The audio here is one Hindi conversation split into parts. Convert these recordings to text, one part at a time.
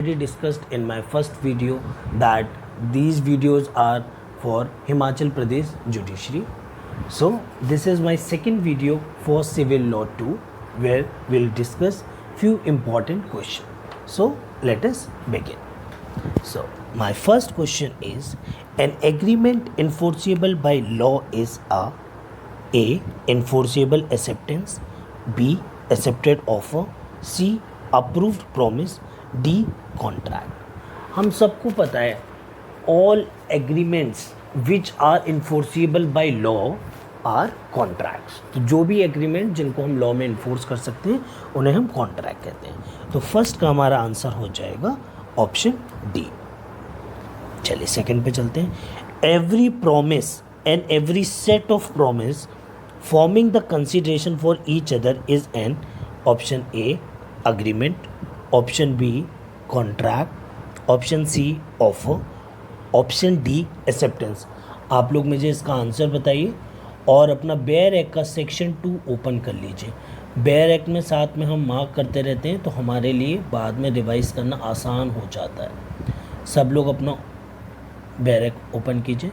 already discussed in my first video that these videos are for Himachal Pradesh Judiciary. So this is my second video for Civil Law 2 where we'll discuss few important questions. So let us begin. So my first question is, an agreement enforceable by law is A. Enforceable acceptance, B. accepted offer, C. approved promise, D. contract. हम सबको पता है all agreements which are enforceable by law are contracts. तो जो भी एग्रीमेंट जिनको हम लॉ में इन्फोर्स कर सकते हैं उन्हें हम कॉन्ट्रैक्ट कहते हैं. तो फर्स्ट का हमारा आंसर हो जाएगा ऑप्शन डी. चलिए सेकंड पे चलते हैं. Every promise and every set of promise forming the consideration for each other is an. Option A agreement, option B contract, option C offer, option D acceptance. आप लोग मुझे इसका आंसर बताइए और अपना बेयर एक्ट का सेक्शन 2 ओपन कर लीजिए. बेयर एक्ट में साथ में हम मार्क करते रहते हैं तो हमारे लिए बाद में रिवाइज करना आसान हो जाता है. सब लोग अपना बेयर एक्ट ओपन कीजिए.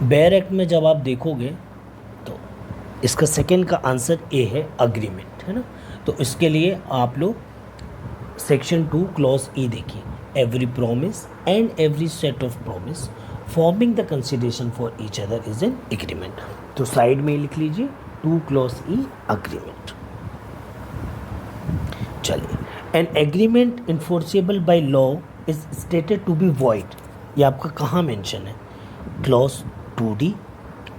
बेयर एक्ट में जब आप देखोगे तो इसका सेकंड का आंसर ए है, अग्रीमेंट, है ना. तो इसके लिए आप लोग सेक्शन 2 क्लॉज ई देखिए. Every promise and every set of promise forming the consideration for each other is an agreement. तो साइड में लिख लीजिए 2 क्लॉज ई अग्रीमेंट. चलिए, an agreement enforceable by law is stated to be void. ये आपका कहाँ मेंशन है? Clause 2D,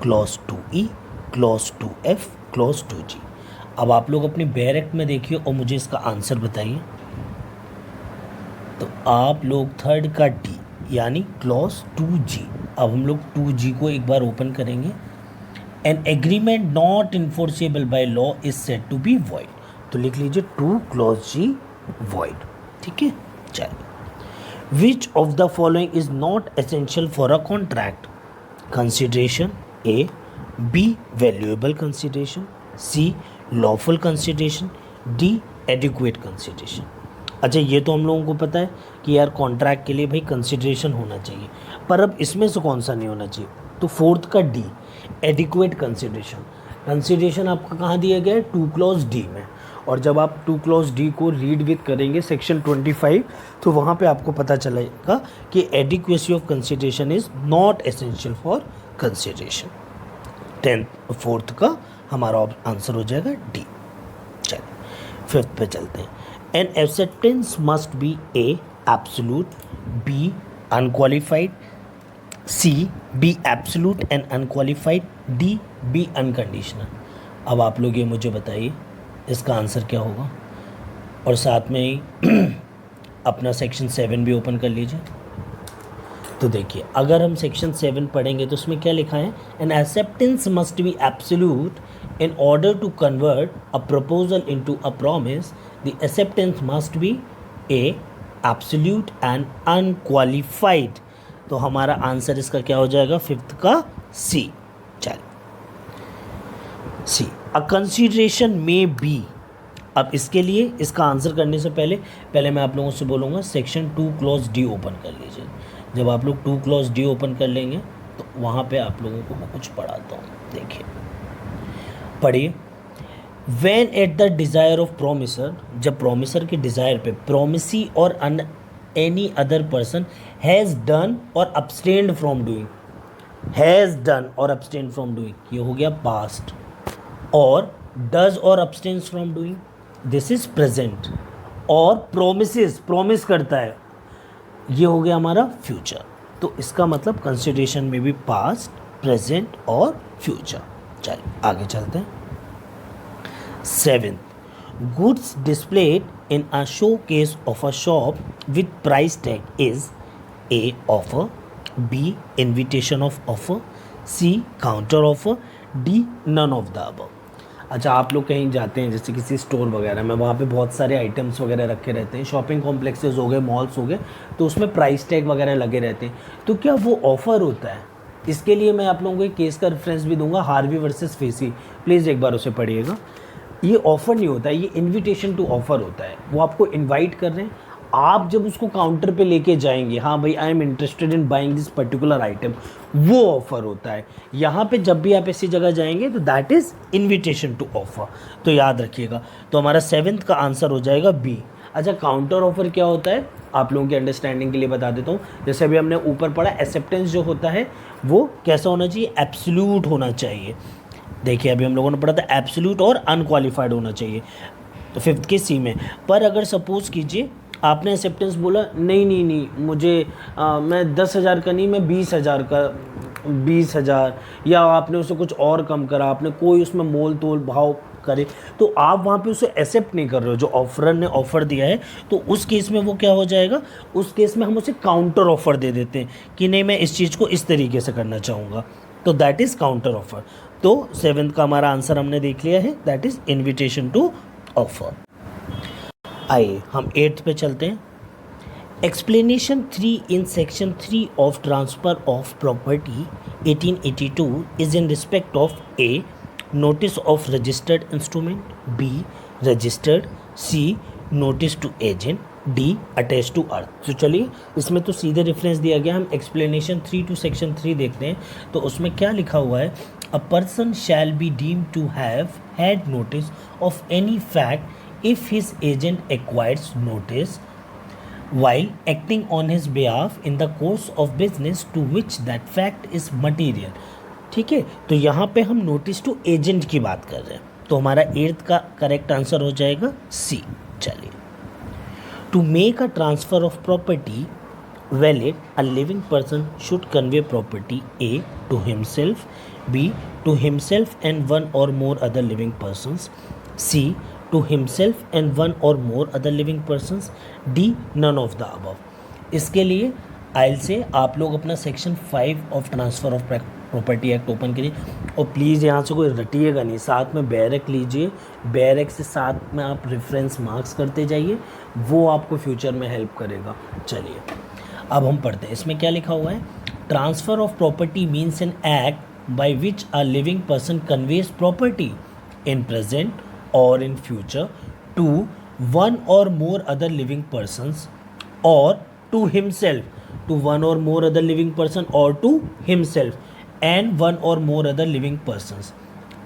clause 2E, clause 2F, clause 2G. अब आप लोग अपनी बेयर एक्ट में देखिए और मुझे इसका आंसर बताइए. तो आप लोग थर्ड का डी यानी क्लॉज 2G. अब हम लोग 2G को एक बार ओपन करेंगे. An agreement not enforceable by law is said to be void. तो लिख लीजिए 2 क्लॉज G वॉइड. ठीक है. चलिए, which of the following is not essential for a contract? Consideration A, B valuable consideration, C lawful consideration, D adequate consideration. अच्छा, ये तो हम लोगों को पता है कि यार कॉन्ट्रैक्ट के लिए भाई कंसिडरेशन होना चाहिए, पर अब इसमें से कौन सा नहीं होना चाहिए? तो फोर्थ का डी एडिक्वेट कंसिडरेशन. कंसिडरेशन आपका कहाँ दिया गया है? 2 क्लॉज डी में. और जब आप 2 क्लॉज डी को रीड विद करेंगे सेक्शन 25 तो वहाँ पे आपको पता चलेगा कि adequacy of consideration is not essential for consideration. 10th fourth का हमारा आंसर हो जाएगा डी. चलिए फिफ्थ पे चलते हैं. An acceptance must be A absolute, B unqualified, C be absolute and unqualified, D be unconditional. अब आप लोग ये मुझे बताइए इसका आंसर क्या होगा और साथ में ही अपना सेक्शन 7 भी ओपन कर लीजिए. तो देखिए, अगर हम सेक्शन 7 पढ़ेंगे तो उसमें क्या लिखा है? N acceptance must B absolute in order to convert a proposal into a promise. The acceptance must be a absolute and unqualified. तो हमारा आंसर इसका क्या हो जाएगा? फिफ्थ का सी. चलिए, सी अ कंसिडरेशन में बी. अब इसके लिए इसका आंसर करने से पहले मैं आप लोगों से बोलूँगा सेक्शन 2 क्लॉज डी ओपन कर लीजिए. जब आप लोग 2 क्लॉज डी ओपन कर लेंगे तो वहाँ पे आप लोगों को मैं कुछ पढ़ाता हूँ. देखिए, पढ़िए. When at the desire of promisor, जब प्रोमिसर के डिज़ायर पे promisee or any other person has done or abstained from doing. Has done or abstained from doing ये हो गया past. Or does or abstinence from doing this is present. Or promises promise करता है ये हो गया हमारा फ्यूचर. तो इसका मतलब कंसिडरेशन में भी पास्ट, प्रेजेंट और फ्यूचर. चलिए आगे चलते हैं. 7. Goods displayed in a showcase of a shop with price tag is A offer, B invitation of offer, C counter offer, D none of the above. अच्छा, आप लोग कहीं जाते हैं जैसे किसी स्टोर वगैरह में, वहाँ पे बहुत सारे आइटम्स वगैरह रखे रहते हैं, शॉपिंग कॉम्प्लेक्सेस हो गए, मॉल्स हो गए, तो उसमें प्राइस टैग वगैरह लगे रहते हैं. तो क्या वो ऑफ़र होता है? इसके लिए मैं आप लोगों को एक केस का रेफरेंस भी दूंगा, हार्वी वर्सेस फेसी. प्लीज़ एक बार उसे पढ़िएगा. ये ऑफ़र नहीं होता है, ये इनविटेशन टू ऑफ़र होता है। वो आपको इनवाइट कर रहे हैं, आप जब उसको काउंटर पे लेके जाएंगे, हाँ भाई I am interested in buying this particular item, वो ऑफ़र होता है। यहाँ पे जब भी आप ऐसी जगह जाएंगे तो that is invitation to offer, तो याद रखिएगा। तो हमारा 7th का आंसर हो जाएगा बी। अच्छा, काउंटर ऑफ़र क्या होता है आप लोगों की अंडरस्टैंडिंग के लिए बता देता हूँ। जैसे अभी हमने ऊपर पढ़ा, एक्सेप्टेंस जो होता है वो कैसा होना चाहिए, एब्सोल्यूट होना चाहिए। देखिए अभी हम लोगों ने पढ़ा था एब्सोल्यूट और अनक्वालिफाइड होना चाहिए, तो 5th के सी में। पर अगर सपोज़ कीजिए आपने एक्सेप्टेंस बोला नहीं नहीं नहीं मुझे मैं 10,000 का नहीं, मैं 20,000 का, 20,000, या आपने उसे कुछ और कम करा, आपने कोई उसमें मोल तोल भाव करे, तो आप वहाँ पे उसे एक्सेप्ट नहीं कर रहे हो जो ऑफरर ने ऑफ़र दिया है, तो उस केस में वो क्या हो जाएगा, उस केस में हम उसे काउंटर ऑफ़र दे देते हैं कि नहीं मैं इस चीज़ को इस तरीके से करना चाहूँगा, तो दैट इज़ काउंटर ऑफ़र। तो 7th का हमारा आंसर हमने देख लिया है, that is invitation to offer. आइए हम 8th पे चलते हैं। Explanation 3 in section 3 of transfer of property 1882 is in respect of A, notice of registered instrument, B registered, C notice to agent, D attach to earth. तो चलिए इसमें तो सीधे रेफरेंस दिया गया, हम एक्सप्लेनेशन 3 टू सेक्शन 3 देखते हैं। तो उसमें क्या लिखा हुआ है, a person shall be deemed to have had notice of any fact if his agent acquires notice while acting on his behalf in the course of business to which that fact is material। ठीक है, तो यहाँ पे हम नोटिस टू एजेंट की बात कर रहे हैं, तो हमारा 8th का करेक्ट आंसर हो जाएगा सी। चलिए, to make a transfer of property valid a living person should convey property A to himself, B to himself and one or more other living persons, C to himself and one or more other living persons, D none of the above। इसके लिए आइल से आप लोग अपना section 5 of transfer of property act open करिए, और प्लीज़ यहाँ से कोई रटिएगा नहीं, साथ में बैरक लीजिए, बैरक से साथ में आप रेफरेंस मार्क्स करते जाइए, वो आपको फ्यूचर में हेल्प करेगा। चलिए अब हम पढ़ते हैं, इसमें क्या लिखा हुआ है, transfer of property means an act by which a living person conveys property in present or in future to one or more other living persons or to himself, to one or more other living person or to himself and one or more other living persons,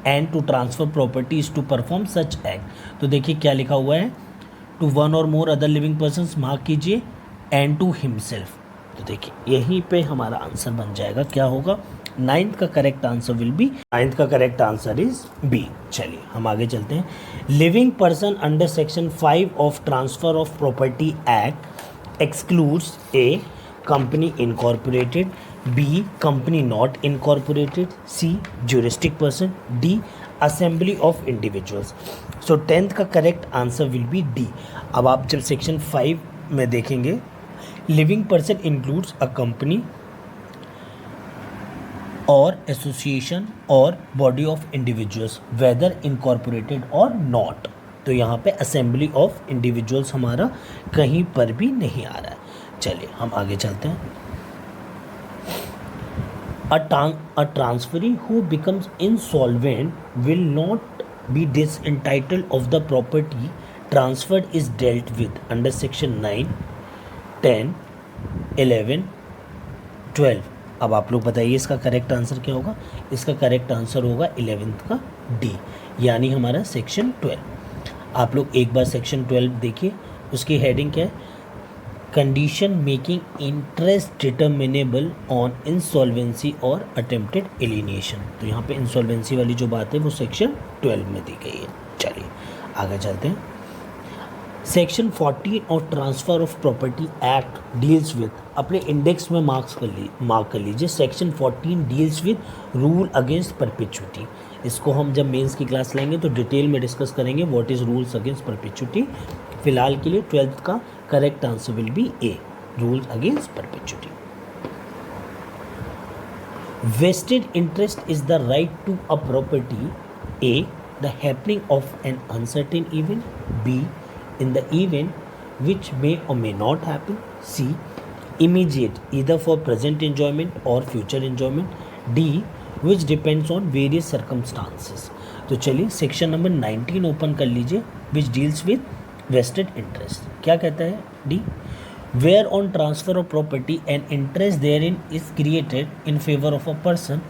and to transfer properties to perform such act। तो देखिए क्या लिखा हुआ है, to one or more other living persons mark कीजिए, and to himself। तो देखिए यहीं पे हमारा आंसर बन जाएगा, क्या होगा, 9th का correct answer will B, 9th का करेक्ट आंसर इज बी। चलिए हम आगे चलते हैं। Living person under section 5 of transfer of property act excludes A company incorporated, B company not incorporated, C juristic person, D assembly of individuals. So 10th का correct answer will be D. अब आप जब सेक्शन 5 में देखेंगे, living person includes a company or association or body of individuals whether incorporated or not. तो यहाँ पे असेंबली ऑफ इंडिविजुअल्स हमारा कहीं पर भी नहीं आ रहा है। चलिए हम आगे चलते हैं। A transferee who becomes insolvent will not be disentitled of the property transferred is dealt with under section 9, 10, 11, 12। अब आप लोग बताइए इसका करेक्ट आंसर क्या होगा, इसका करेक्ट आंसर होगा 11th का डी, यानी हमारा सेक्शन 12। आप लोग एक बार सेक्शन 12 देखिए, उसकी हेडिंग क्या है, condition making interest determinable on insolvency और अटेम्प्टेड एलिनेशन। तो यहाँ पे इंसॉल्वेंसी वाली जो बात है वो सेक्शन 12 में दी गई है। चलिए आगे चलते हैं। Section 14 of transfer of property act deals with, अपने इंडेक्स में मार्क कर लीजिए, section 14 deals with rule against perpetuity. इसको हम जब मेंस की क्लास लेंगे तो डिटेल में डिस्कस करेंगे what is rules against perpetuity. फिलहाल के लिए 12th का correct answer will be A, rules against perpetuity. Vested interest is the right to a property, A the happening of an uncertain event, B in the event which may or may not happen, C immediate either for present enjoyment or future enjoyment, D which depends on various circumstances। तो चलिए सेक्शन नंबर 19 ओपन कर लीजिए, which deals with vested interest. क्या कहता है D, where on transfer of property and interest therein is created in favour of a person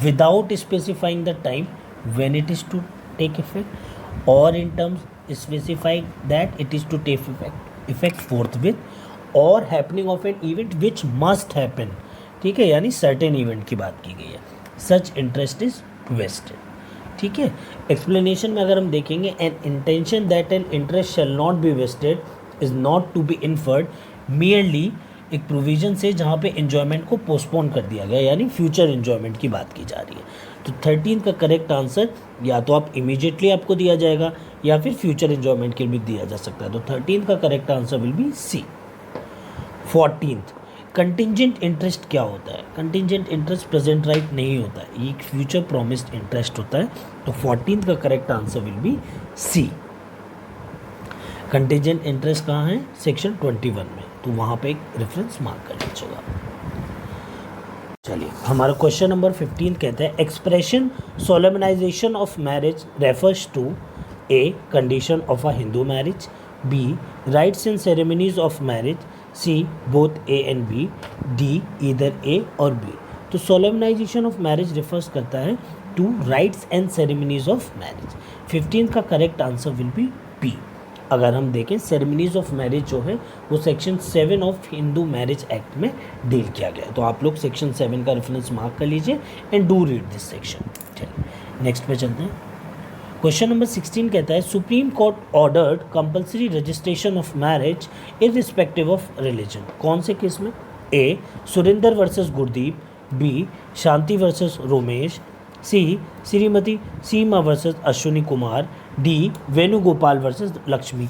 without specifying the time when it is to take effect or in terms specifying that it is to take effect forthwith or happening of an event which must happen, ठीक है, यानी सर्टेन इवेंट की बात की गई है, सच इंटरेस्ट इज वेस्टेड। ठीक है, एक्सप्लेनेशन में अगर हम देखेंगे, an intention that an interest shall not be vested is not to be inferred merely, एक प्रोविजन से जहाँ पे एन्जॉयमेंट को पोस्टपोन कर दिया गया, यानी फ्यूचर एन्जॉयमेंट की बात की जा रही है। तो 13 का करेक्ट आंसर या तो आप इमीडिएटली आपको दिया जाएगा या फिर फ्यूचर एन्जॉयमेंट के लिए भी दिया जा सकता है। तो 13 का correct answer will be C. 14th, contingent interest क्या होता है? कंटिजेंट इंटरेस्ट प्रेजेंट राइट नहीं होता है, ये एक फ्यूचर प्रॉमिस्ड इंटरेस्ट होता है। तो 14th का correct answer will be C. Contingent interest कहाँ है? सेक्शन 21 में, तो वहाँ पे एक रेफरेंस मार्क कर लीजिएगा। चलिए हमारा क्वेश्चन नंबर 15 कहता है, expression solemnization of marriage refers to A condition of a Hindu marriage, B rites and ceremonies of marriage, C both A and B, D either A or B. तो सोलेमनाइजेशन ऑफ मैरिज रेफर्स करता है to rites and ceremonies of marriage. 15 का correct answer will be B. अगर हम देखें सेरेमनीज ऑफ मैरिज जो है वो section 7 of Hindu marriage act में डील किया गया है। तो आप लोग सेक्शन 7 का रेफरेंस मार्क कर लीजिए and do read this section. चलिए नेक्स्ट पे चलते हैं। क्वेश्चन नंबर 16 कहता है, supreme court ordered compulsory registration of marriage irrespective of religion. कौन से केस में? A Surendra versus Gurdeep, B Shanti versus Romesh, C Shrimati Seema versus Ashwini Kumar, D Venugopal versus Lakshmi.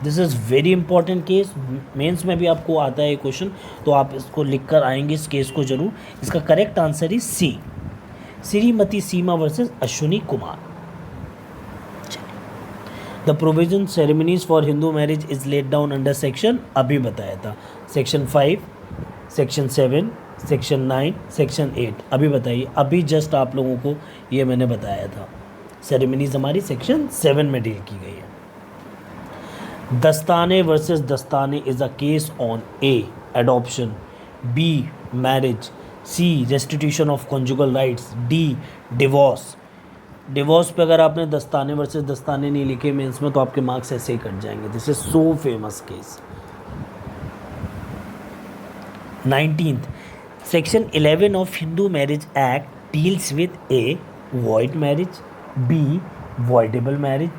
This is very important case, mains में भी आपको आता है ये क्वेश्चन, तो आप इसको लिख कर आएंगे इस केस को जरूर। इसका correct answer is C, Shrimati Seema versus Ashwini Kumar. The provision ceremonies for Hindu marriage is laid down under section, अभी बताया था, सेक्शन 5, सेक्शन 7, सेक्शन 9, सेक्शन 8। अभी बताइए, अभी जस्ट आप लोगों को ये मैंने बताया था, सेरेमनीज हमारी सेक्शन 7 में डील की गई है। Dastane versus Dastane is a case on A adoption, B marriage, C restitution of conjugal rights, D divorce. Divorce पे अगर आपने दस्ताने वर्सेस दस्ताने नहीं लिखे मेंस में तो आपके मार्क्स ऐसे ही कट जाएंगे। This is so famous case. 19th, section 11 of Hindu marriage act deals with A void marriage, B voidable marriage,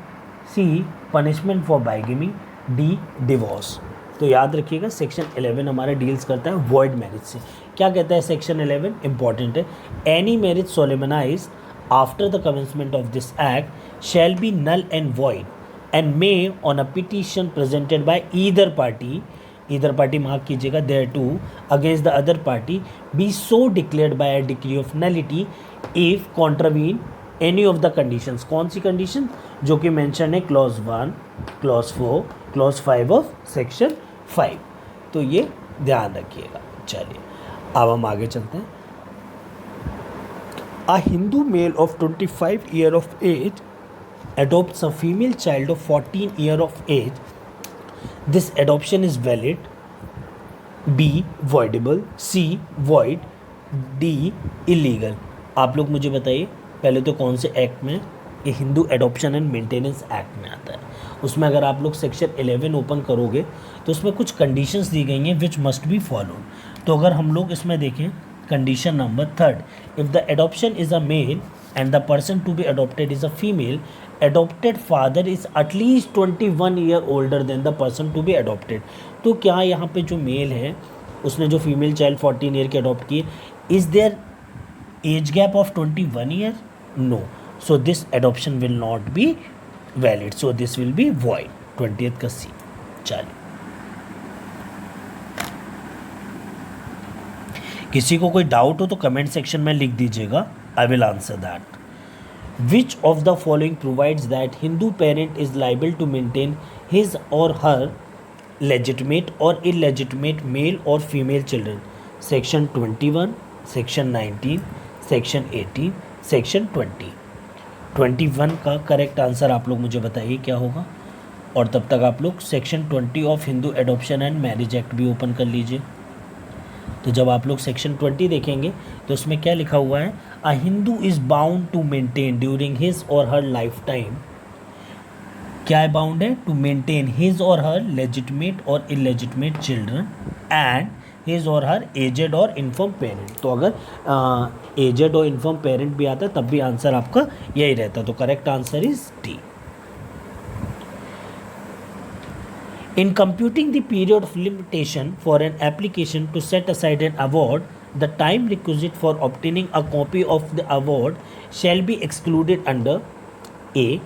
C punishment for bigamy, D divorce. तो याद रखिएगा सेक्शन 11 हमारा डील्स करता है वॉइड मैरिज से। क्या कहता है सेक्शन 11? इंपॉर्टेंट है, any marriage solemnised after the commencement of this act shall be null and void and may on a petition presented by either party mark कीजिएगा thereto against the other party be so declared by a decree of nullity if contravene any of the conditions। कौन सी कंडीशन? जो कि मेंशन है clause 1, clause 4, clause 5 of section 5। तो ये ध्यान रखिएगा। चलिए अब हम आगे चलते हैं। A Hindu male of 25 year of age adopts a female child of 14 year of age. This adoption is valid. B voidable, C void, D illegal। आप लोग मुझे बताइए पहले तो कौन से एक्ट में? ये Hindu adoption and maintenance act में आता है। उसमें अगर आप लोग सेक्शन 11 ओपन करोगे तो उसमें कुछ कंडीशंस दी गई हैं विच मस्ट बी फॉलो। तो अगर हम लोग इसमें देखें condition number 3, if the adoption is a male and the person to be adopted is a female, adopted father is at least 21 year older than the person to be adopted। तो क्या यहाँ पे जो मेल है उसने जो फीमेल चाइल्ड 14 ईयर की अडॉप्ट की, is there age gap of 21 year? No, so this adoption will not be valid, so this will be void. 20th का सी। चलिए किसी को कोई डाउट हो तो कमेंट सेक्शन में लिख दीजिएगा, I will answer that. Which of the following provides that Hindu parent is liable to maintain his or her legitimate or illegitimate male or female children? Section 21, section 19, section 18, section 20। 21 का करेक्ट आंसर आप लोग मुझे बताइए क्या होगा। और तब तक आप लोग section 20 of Hindu adoption and marriage act भी ओपन कर लीजिए। तो जब आप लोग सेक्शन 20 देखेंगे तो उसमें क्या लिखा हुआ है, a Hindu is bound to maintain during his or her life time, क्या है बाउंड है, to maintain his or her legitimate और illegitimate children and his or her aged और इन्फर्म पेरेंट। तो अगर एजेड और इन्फर्म पेरेंट भी आता है तब भी आंसर आपका यही रहता, तो correct answer is D. In computing the period of limitation for an application to set aside an award, the time requisite for obtaining a copy of the award shall be excluded under A.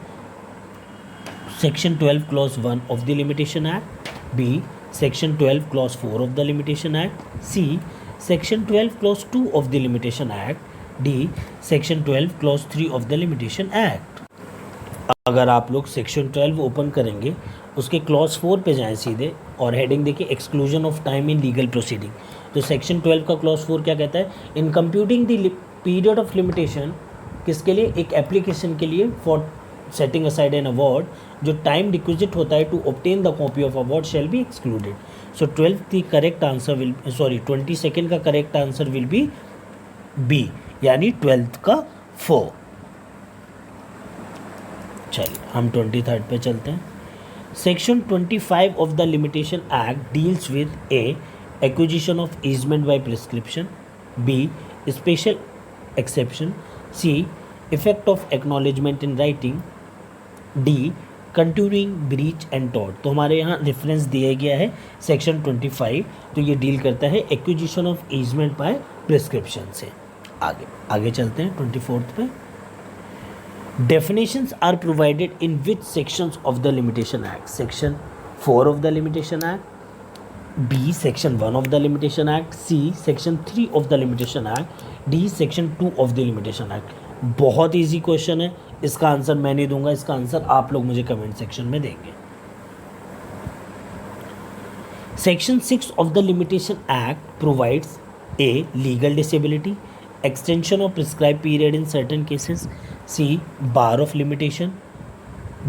Section 12 Clause 1 of the Limitation Act, B. Section 12 Clause 4 of the Limitation Act, C. Section 12 Clause 2 of the Limitation Act, D. Section 12 Clause 3 of the Limitation Act। अगर आप लोग सेक्शन 12 ओपन करेंगे उसके क्लॉज 4 पे जाएं सीधे और हेडिंग देखिए exclusion of time in legal proceeding. तो सेक्शन 12 का क्लॉज 4 क्या कहता है, in computing the period of limitation, किसके लिए, एक एप्लीकेशन के लिए, for setting aside an award, जो टाइम रिक्विजिट होता है to obtain the copy of award shall be excluded. So 22nd का correct answer will be B, यानी 12th का 4। चलिए हम 23rd पे चलते हैं। Section 25 of the limitation act deals with A acquisition of easement by prescription, B special exception, C effect of acknowledgement in writing, D continuing breach and tort. तो हमारे यहाँ रेफरेंस दिया गया है सेक्शन 25, तो ये डील करता है acquisition of easement by prescription से। आगे चलते हैं 24th पे। Definitions are provided in which sections of the Limitation Act? Section 4 of the Limitation Act, B Section 1 of the Limitation Act, C Section 3 of the Limitation Act, D Section 2 of the Limitation Act। बहुत इजी क्वेश्चन है, इसका आंसर मैं नहीं दूंगा, इसका आंसर आप लोग मुझे कमेंट सेक्शन में देंगे। Section 6 of the Limitation Act provides A legal disability, extension of prescribed period in certain cases, C bar of limitation,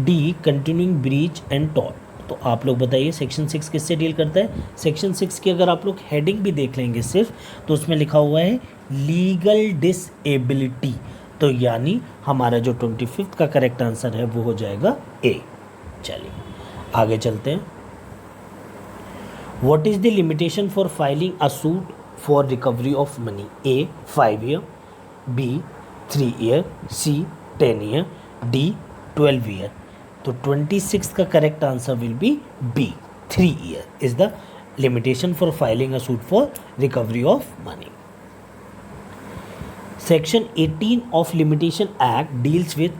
D continuing breach and tort। तो आप लोग बताइए सेक्शन 6 किससे डील करता है। सेक्शन 6 की अगर आप लोग हेडिंग भी देख लेंगे सिर्फ, तो उसमें लिखा हुआ है लीगल डिसएबिलिटी, तो यानी हमारा जो 25th का करेक्ट आंसर है वो हो जाएगा ए। चलिए आगे चलते हैं। What is the limitation for filing a suit for recovery of money, A 5 year, B 3 year, C 10 year, D 12 year. तो 26 का correct answer will be B, 3 year is the limitation for filing a suit for recovery of money. Section 18 of limitation act deals with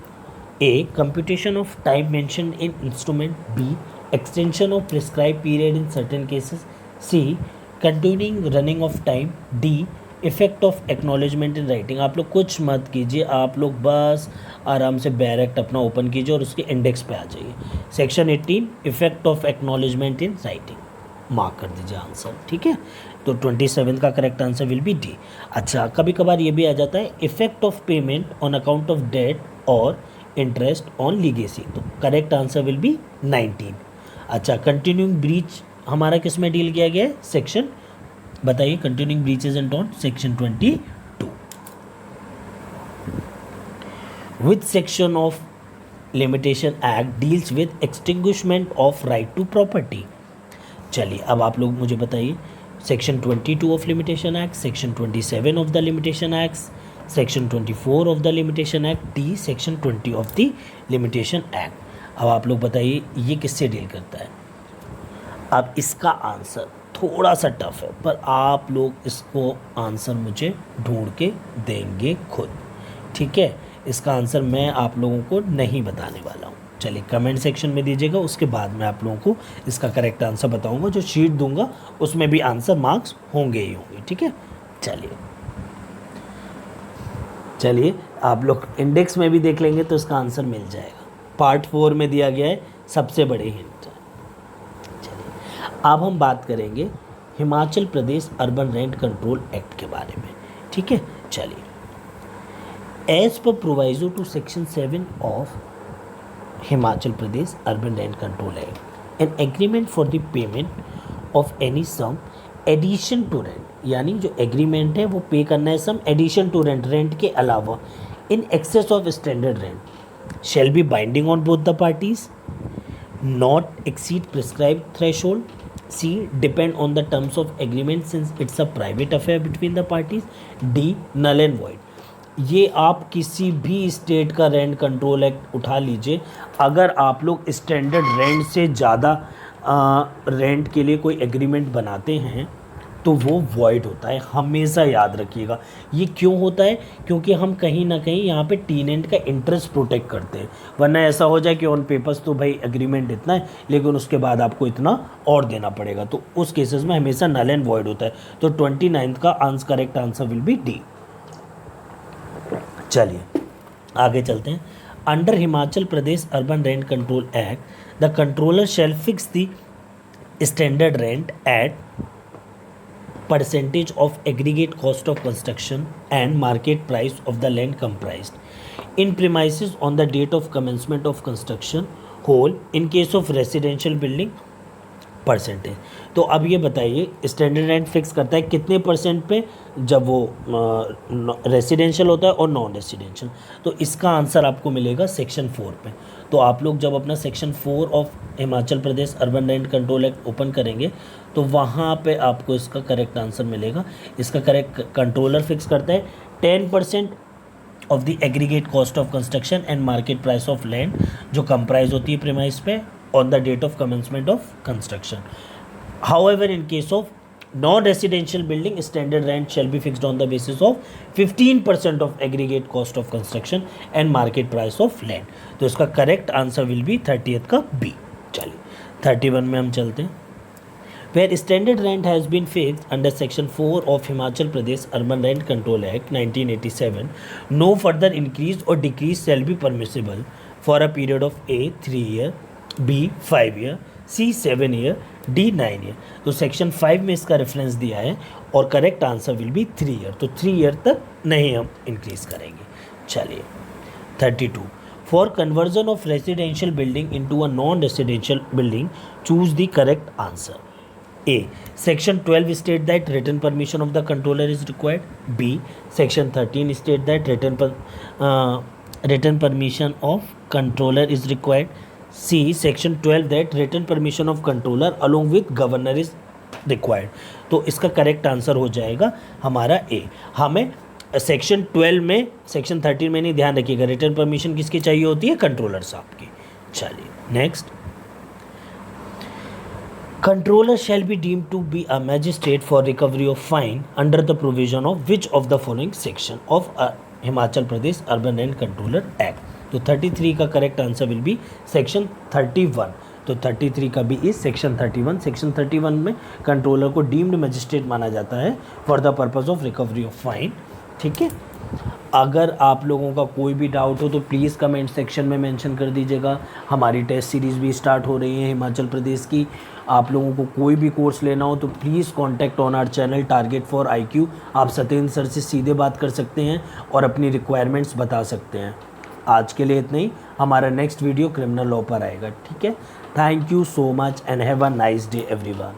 A computation of time mention in instrument, B extension of prescribe period in certain cases, C continuing running of time, D effect of acknowledgement in writing. आप लोग कुछ मत कीजिए, आप लोग बस आराम से डायरेक्ट अपना ओपन कीजिए और उसके इंडेक्स पे आ जाइए। Section 18 effect of acknowledgement in writing, mark कर दीजिए आंसर, ठीक है। तो 27 का correct answer will be D. अच्छा, कभी कभार ये भी आ जाता है effect of payment on account of debt और इंटरेस्ट ऑन लीगेसी, तो करेक्ट आंसर विल बी 19। अच्छा, कंटिन्यूइंग ब्रीच हमारा किस में डील किया गया है, सेक्शन बताइए, continuing breaches and tort, section 22। Which section of limitation act deals with extinguishment of right to property. चलिए अब आप लोग मुझे बताइए section 22 of limitation act, section 27 of the limitation act, section 24 of the limitation act, D section 20 of the limitation act. अब आप लोग बताइए ये किससे डील करता है। अब इसका आंसर थोड़ा सा टफ है, पर आप लोग इसको आंसर मुझे ढूंढ के देंगे खुद, ठीक है। इसका आंसर मैं आप लोगों को नहीं बताने वाला हूँ। चलिए कमेंट सेक्शन में दीजिएगा, उसके बाद मैं आप लोगों को इसका करेक्ट आंसर बताऊंगा। जो शीट दूंगा उसमें भी आंसर मार्क्स होंगे ही होंगे, ठीक है। चलिए आप लोग इंडेक्स में भी देख लेंगे तो इसका आंसर मिल जाएगा। पार्ट 4 में दिया गया है सबसे बड़े हिंट। अब हम बात करेंगे Himachal Pradesh urban rent control act के बारे में, ठीक है। चलिए, as per proviso to section 7 of Himachal Pradesh urban rent control act, an agreement for the payment of any sum addition to rent, यानी जो एग्रीमेंट है वो पे करना है sum addition to rent, rent के अलावा, in excess of standard rent shall be binding on both the parties, not exceed prescribed threshold, C depend on the terms of agreement since it's a private affair between the parties, D null and void. ये आप किसी भी स्टेट का रेंट कंट्रोल एक्ट उठा लीजिए, अगर आप लोग स्टैंडर्ड रेंट से ज़्यादा रेंट के लिए कोई एग्रीमेंट बनाते हैं तो वो वॉइड होता है, हमेशा याद रखिएगा। ये क्यों होता है? क्योंकि हम कहीं ना कहीं यहाँ पे टीनेंट का इंटरेस्ट प्रोटेक्ट करते हैं, वरना ऐसा हो जाए कि ऑन पेपर्स तो भाई एग्रीमेंट इतना है लेकिन उसके बाद आपको इतना और देना पड़ेगा, तो उस केसेस में हमेशा नल एंड वॉइड होता है। तो 29 का correct answer will be D. चलिए आगे चलते हैं। Under Himachal Pradesh urban rent control act the controller shall fix the standard rent at percentage of aggregate cost of construction and market price of the land comprised in premises on the date of commencement of construction whole in case of residential building percentage. तो अब ये बताइए स्टैंडर्ड रेंट फिक्स करता है कितने परसेंट पे जब वो रेसिडेंशियल होता है और नॉन रेसिडेंशियल, तो इसका आंसर आपको मिलेगा सेक्शन 4 पे। तो आप लोग जब अपना section 4 of Himachal Pradesh urban rent control act open करेंगे तो वहाँ पे आपको इसका करेक्ट आंसर मिलेगा। इसका करेक्ट कंट्रोलर फिक्स करता है 10% of the aggregate cost of construction and market price of land जो कंप्राइज होती है प्रीमाइस पे on the date of commencement of construction. However, in case of non-residential building, standard rent shall be fixed on the basis of 15% of aggregate cost of construction and market price of land. तो इसका correct answer will be 30th का B। चलिए 31 में हम चलते हैं। Where standard rent has been fixed under section 4 of Himachal Pradesh Urban Rent Control Act 1987, no further increase or decrease shall be permissible for a period of A 3 year, B 5 year, C 7 year, D 9 year. तो सेक्शन 5 में इसका रेफरेंस दिया है और correct answer will B 3 year. तो 3 ईयर तक नहीं हम इंक्रीज करेंगे। चलिए 32 for conversion of residential building into a non residential building choose the correct answer. A section 12 state that written permission of the controller is required, B section 13 state that written permission of controller is required, C section 12 that written permission of controller along with governor is required। तो इसका करेक्ट आंसर हो जाएगा हमारा A। हमें सेक्शन 12 में सेक्शन 13 में नहीं, ध्यान रखिएगा रिटर्न परमिशन किसकी चाहिए होती है? कंट्रोलर साहब की। चलिए next, controller shall be deemed to be a magistrate for recovery of fine under the provision of which of the following section of Himachal Pradesh urban rent controller act. तो 33 का correct answer will be section 31। तो 33 का भी इज सेक्शन 31। सेक्शन 31 में कंट्रोलर को डीम्ड मजिस्ट्रेट माना जाता है for the purpose of recovery of fine. ठीक है, अगर आप लोगों का कोई भी डाउट हो तो प्लीज़ कमेंट सेक्शन में मेंशन कर दीजिएगा। हमारी टेस्ट सीरीज़ भी स्टार्ट हो रही है हिमाचल प्रदेश की। आप लोगों को कोई भी कोर्स लेना हो तो please contact on our channel target for IQ। आप सत्येंद्र सर से सीधे बात कर सकते हैं और अपनी रिक्वायरमेंट्स बता सकते हैं। आज के लिए इतना ही, हमारा नेक्स्ट वीडियो क्रिमिनल लॉ पर आएगा। ठीक है, thank you so much and have a nice day everyone.